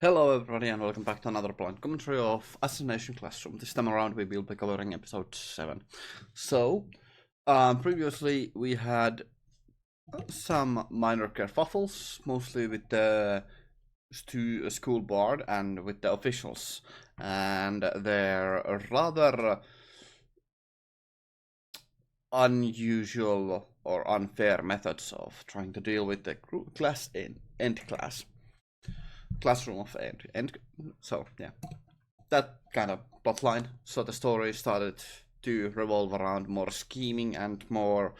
Hello everybody and welcome back to another blind commentary of Assassination Classroom. This time around we will be covering episode 7. So, previously we had some minor kerfuffles, mostly with the school board and with the officials, and their rather unusual or unfair methods of trying to deal with the class in end classroom of end. So yeah, that kind of plotline. So the story started to revolve around more scheming and more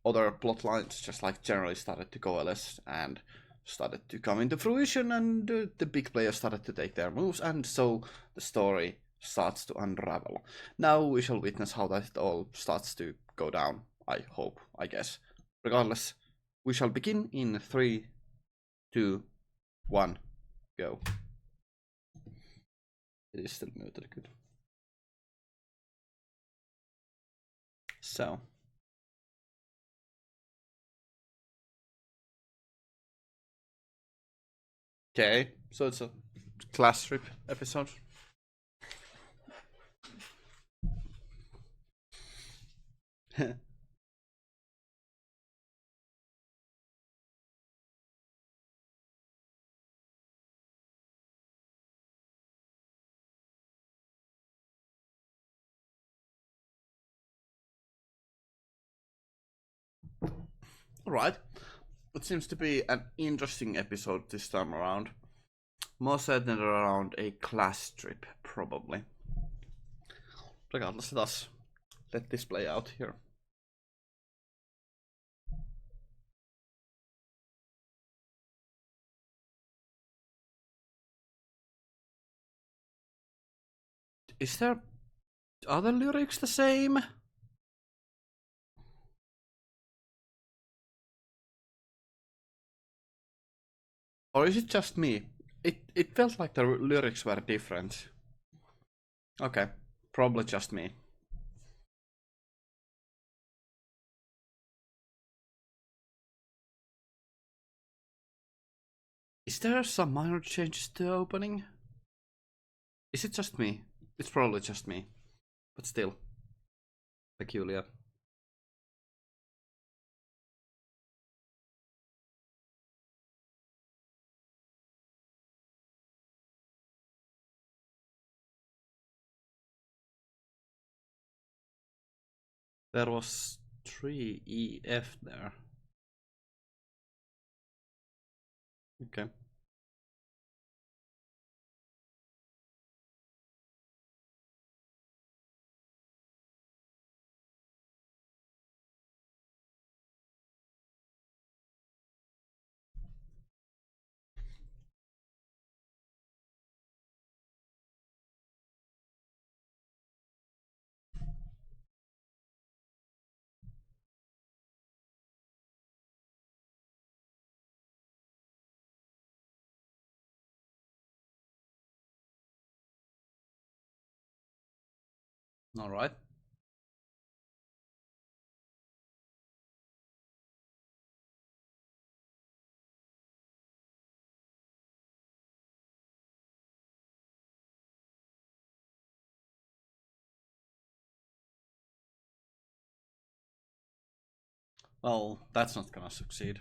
other plot lines, just like generally started to coalesce and started to come into fruition, and the big players started to take their moves, and so the story starts to unravel. Now we shall witness how that all starts to go down, I hope, I guess. Regardless, we shall begin in 3, 2, 1, go. It is still muted, good. So. Okay, so it's a class trip episode. Alright, it seems to be an interesting episode this time around. More centered around a class trip, probably. Regardless, let this play out here. Are the lyrics the same? Or is it just me? It felt like the lyrics were different. Okay, probably just me. Is there some minor changes to the opening? Is it just me? It's probably just me. But still. Peculiar. There was 3 EF there. Okay. All right. Well, that's not gonna succeed.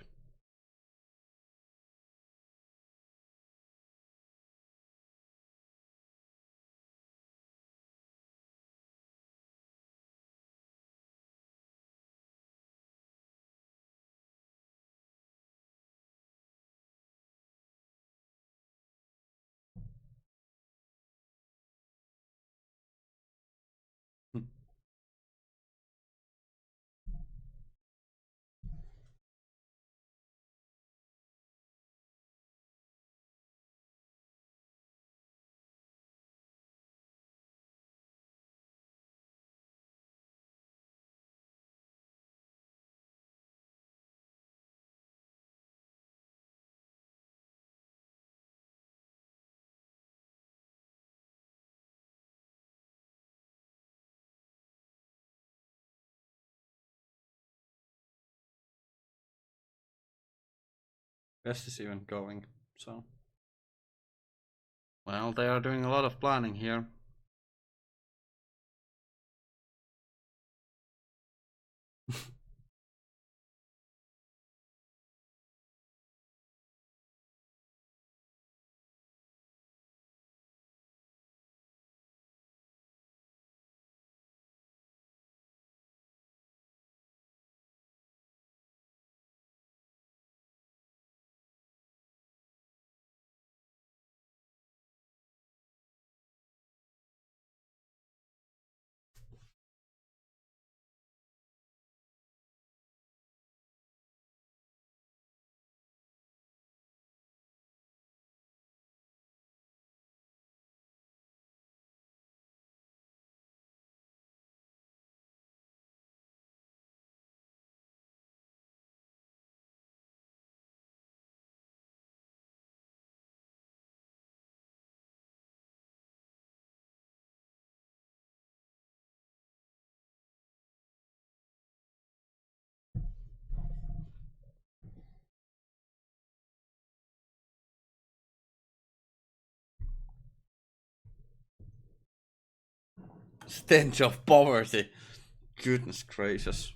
Best is even going, so. Well, they are doing a lot of planning here. Stench of poverty. Goodness gracious.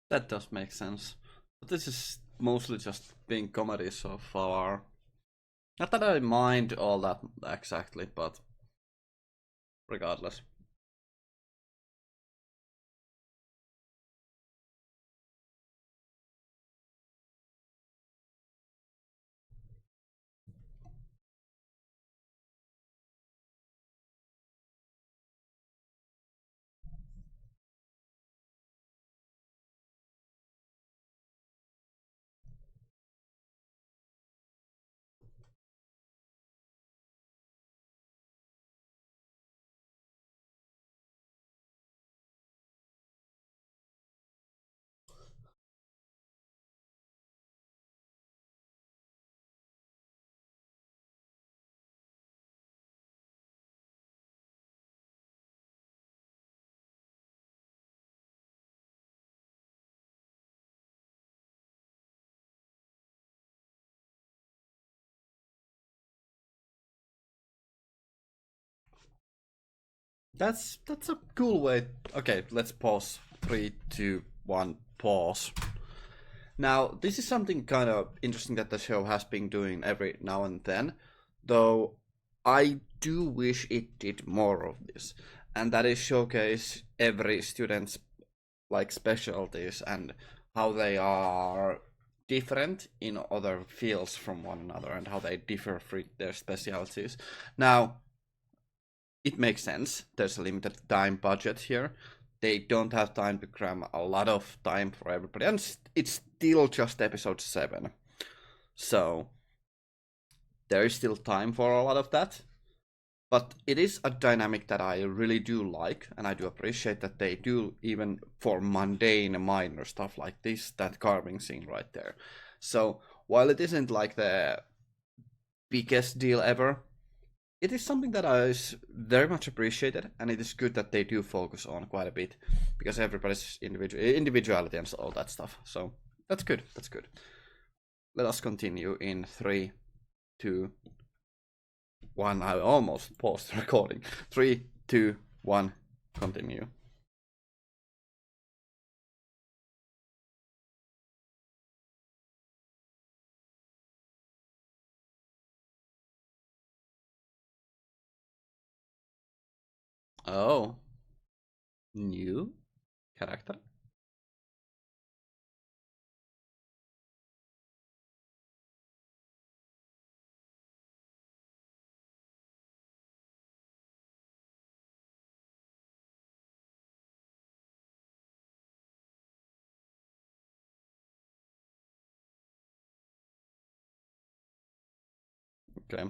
That does make sense. But this is mostly just being comedy so far. Not that I mind all that exactly, but regardless. That's a cool way. Okay, let's pause. Three, two, one, pause. Now, this is something kind of interesting that the show has been doing every now and then, though I do wish it did more of this, and that is showcase every student's like specialties and how they are different in other fields from one another and how they differ from their specialties. Now, it makes sense. There's a limited time budget here. They don't have time to cram a lot of time for everybody, and it's still just episode 7. So there is still time for a lot of that. But it is a dynamic that I really do like, and I do appreciate that they do, even for mundane, minor stuff like this, that carving scene right there. So while it isn't like the biggest deal ever, it is something that is very much appreciated, and it is good that they do focus on quite a bit because everybody's individuality and all that stuff. So that's good. That's good. Let us continue in 3, 2, 1. I almost paused the recording. 3, 2, 1. Continue. Oh, new character. Okay.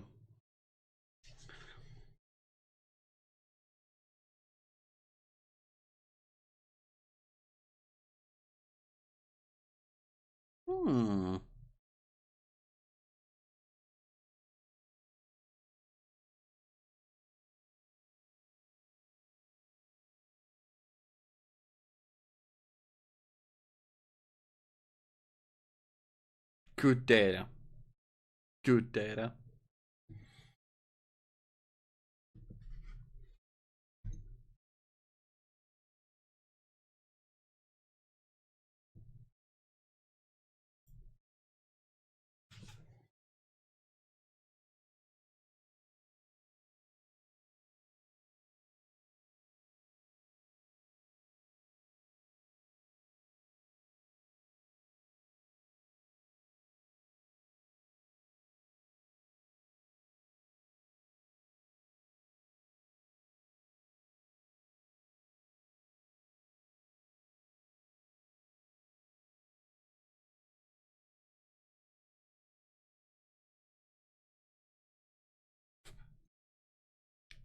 Hmm. Good data. Good data.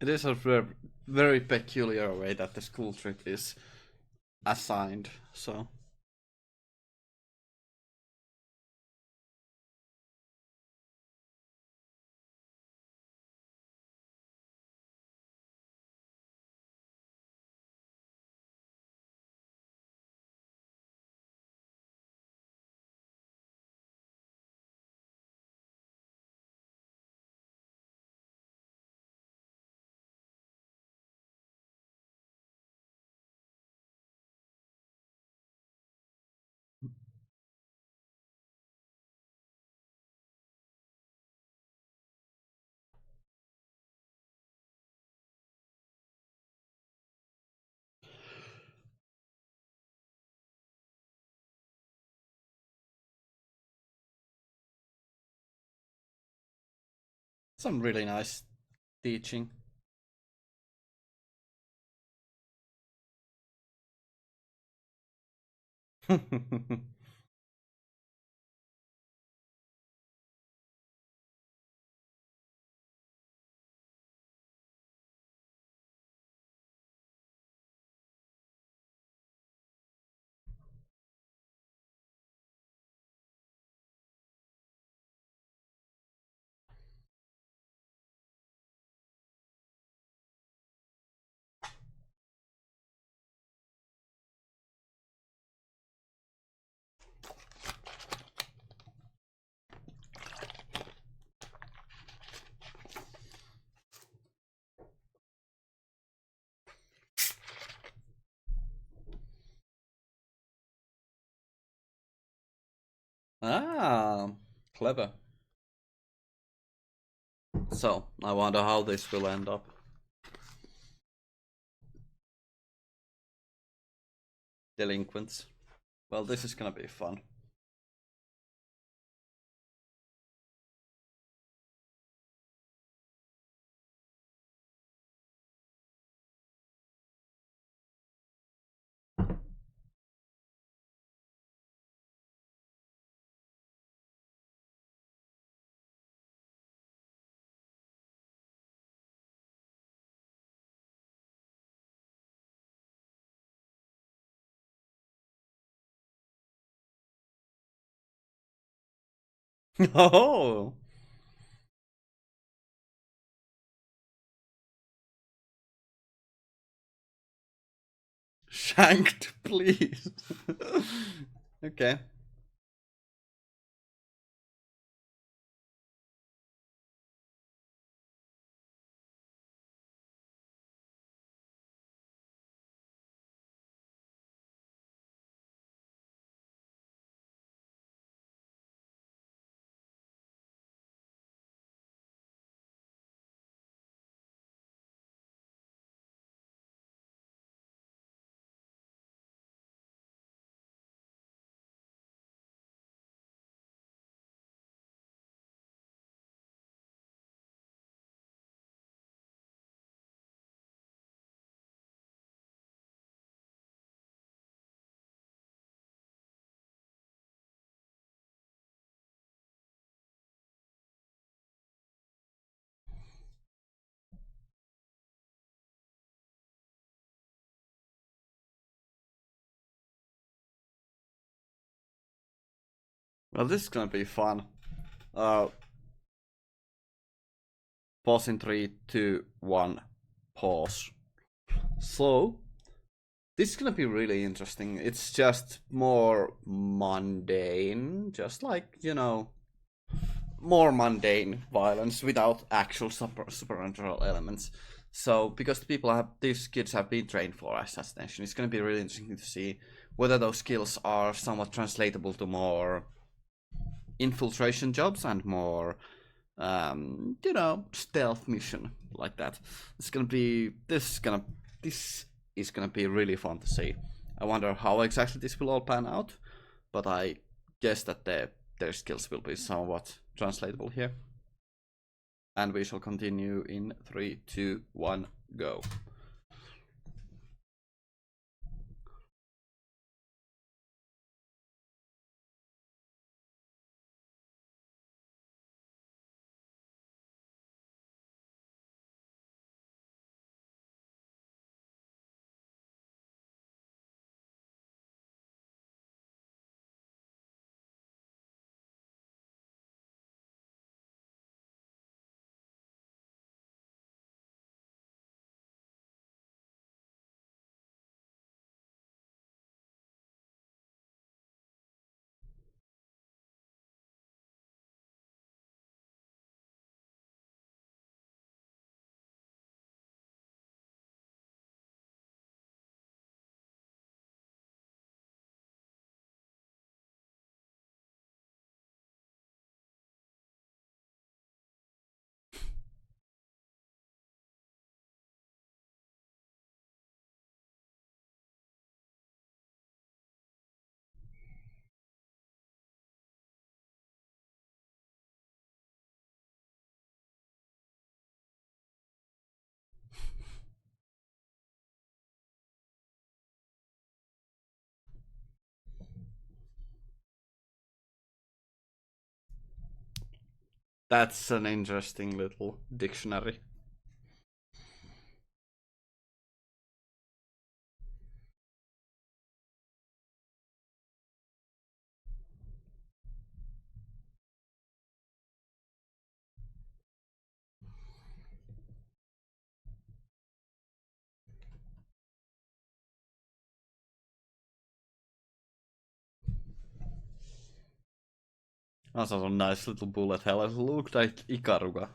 It is a very peculiar way that the school trip is assigned. So some really nice teaching. Ah, clever. So I wonder how this will end up. Delinquents. Well, this is gonna be fun. Oh, shanked, please. Okay. Well, this is gonna be fun. Uh, pause in 3, 2, 1, pause. So, this is gonna be really interesting. It's just more mundane, just like, you know, more mundane violence without actual supernatural elements. So, because these kids have been trained for assassination, it's gonna be really interesting to see whether those skills are somewhat translatable to more infiltration jobs and more you know, stealth mission like that. This is gonna be really fun to see. I wonder how exactly this will all pan out, but I guess that their skills will be somewhat translatable here. And we shall continue in 3, 2, 1, go. That's an interesting little dictionary. That's a nice little bullet hell. It looked like Ikaruga.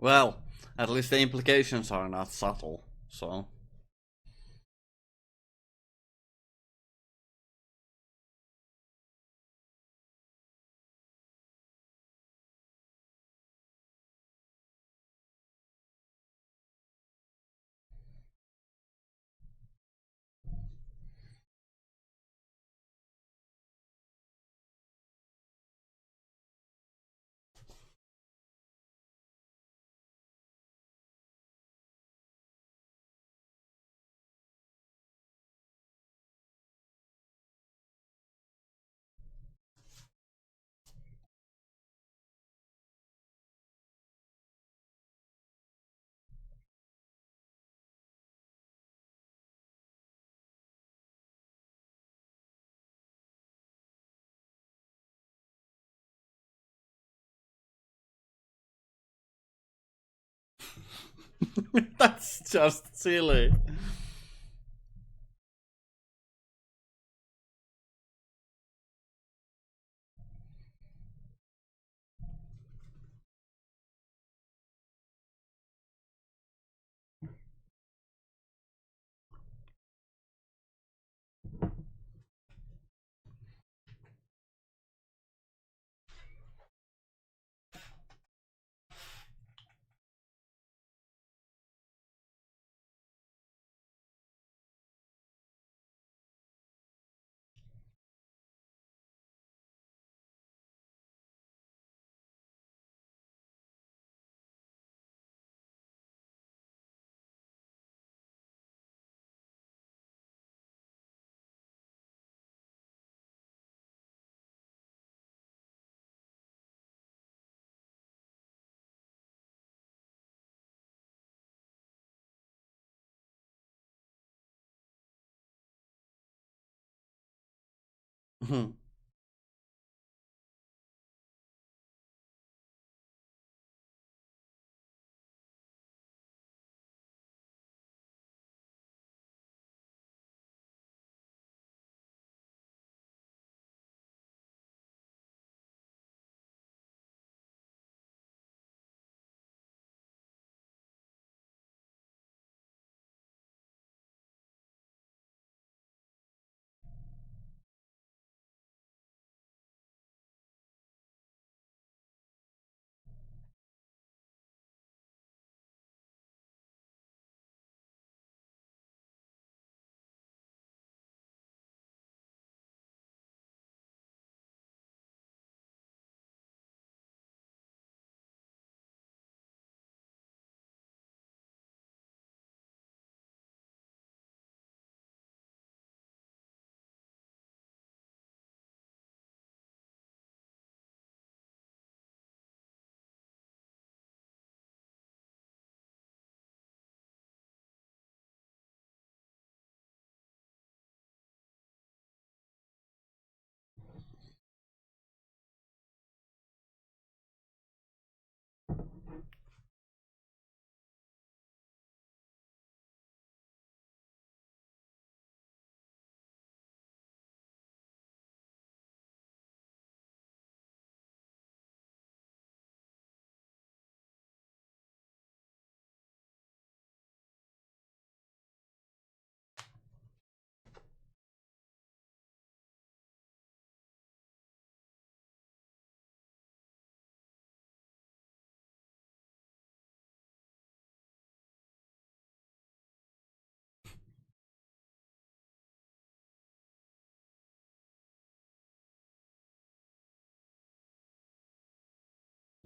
Well, at least the implications are not subtle, so. That's just silly. Mhm.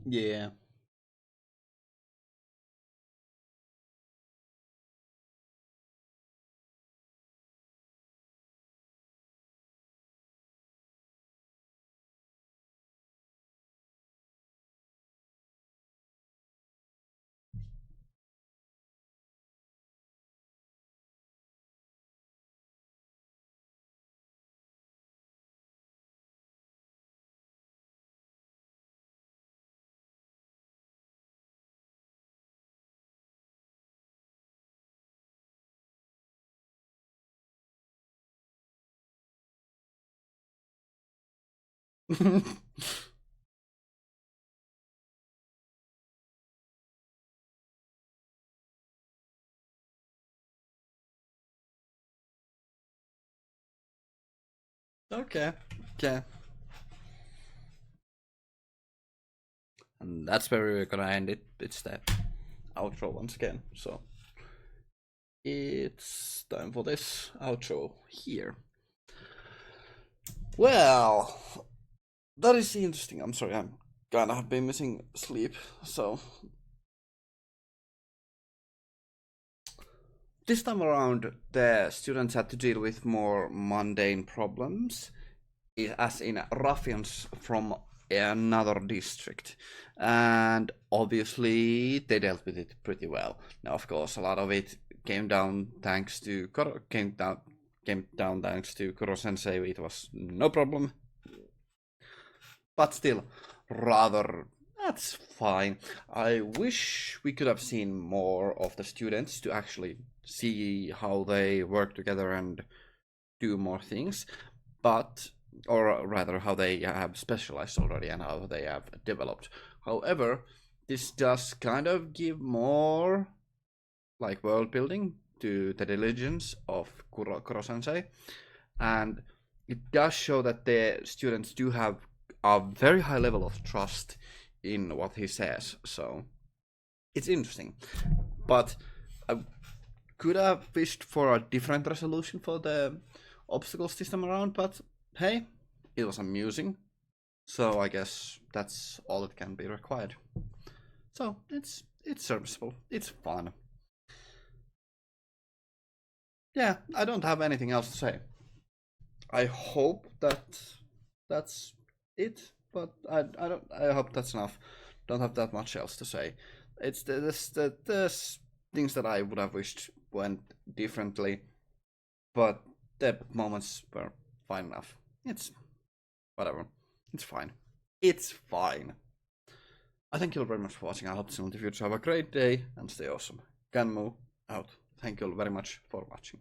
Yeah. Okay. Okay. And that's where we're gonna end it. It's the outro once again. So it's time for this outro here. Well, that is interesting. I'm sorry, I'm kind of have been missing sleep. So this time around, the students had to deal with more mundane problems, as in ruffians from another district, and obviously they dealt with it pretty well. Now, of course, a lot of it came down thanks to came down thanks to Kuro Sensei. It was no problem, but still, rather. That's fine. I wish we could have seen more of the students to actually see how they work together and do more things, but or rather how they have specialized already and how they have developed. However, this does kind of give more like world building to the diligence of Kuro-sensei, and it does show that the students do have a very high level of trust in what he says. So it's interesting, but I could have wished for a different resolution for the obstacles this time around, but hey, it was amusing. So I guess that's all that can be required. So it's serviceable. It's fun. Yeah, I don't have anything else to say. I hope that that's it, but I hope that's enough. Don't have that much else to say. It's the things that I would have wished went differently, but the moments were fine enough. It's whatever. It's fine. It's fine. I thank you all very much for watching. I hope to see you in the future. Have a great day and stay awesome. Ganmu out. Thank you all very much for watching.